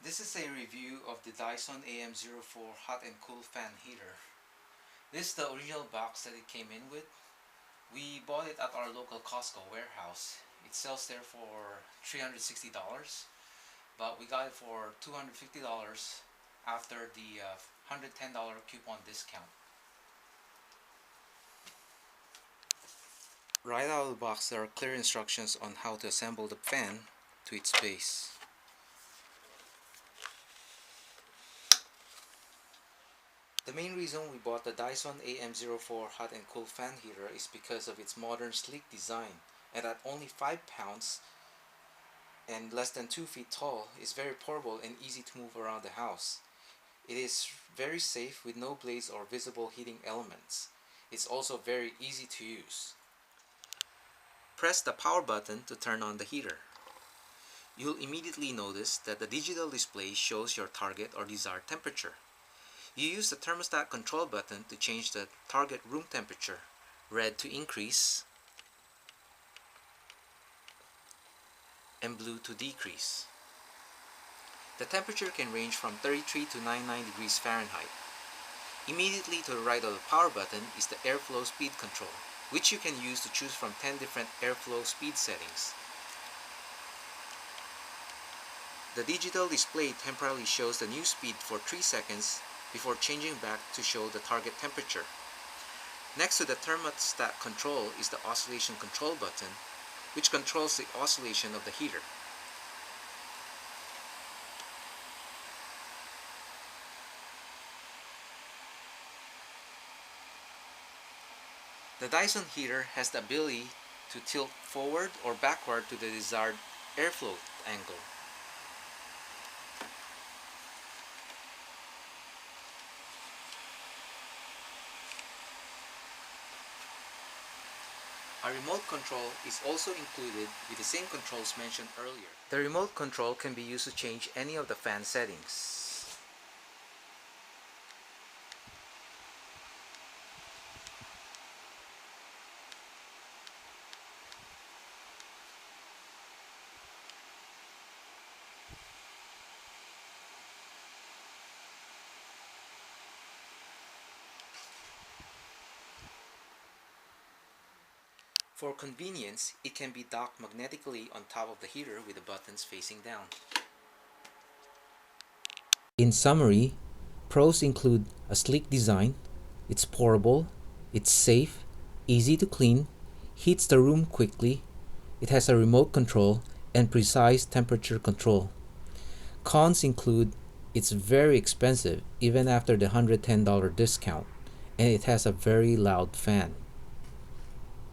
This is a review of the Dyson AM04 Hot and Cool fan heater. This is the original box that it came in with. We bought it at our local Costco warehouse. It sells there for $360, but we got it for $250 after the $110 coupon discount. Right out of the box, there are clear instructions on how to assemble the fan to its base. The main reason we bought the Dyson AM04 Hot and Cool fan heater is because of its modern sleek design, and at only 5 pounds and less than 2 feet tall is very portable and easy to move around the house. It is very safe with no blades or visible heating elements. It's also very easy to use. Press the power button to turn on the heater. You'll immediately notice that the digital display shows your target or desired temperature. You use the thermostat control button to change the target room temperature, red to increase and blue to decrease. The temperature can range from 33 to 99 degrees Fahrenheit. Immediately to the right of the power button is the airflow speed control, which you can use to choose from 10 different airflow speed settings. The digital display temporarily shows the new speed for 3 seconds before changing back to show the target temperature. Next to the thermostat control is the Oscillation Control button, which controls the oscillation of the heater. The Dyson heater has the ability to tilt forward or backward to the desired airflow angle. A remote control is also included with the same controls mentioned earlier. The remote control can be used to change any of the fan settings. For convenience, it can be docked magnetically on top of the heater with the buttons facing down. In summary, pros include a sleek design, it's portable, it's safe, easy to clean, heats the room quickly, it has a remote control, and precise temperature control. Cons include it's very expensive even after the $110 discount, and it has a very loud fan.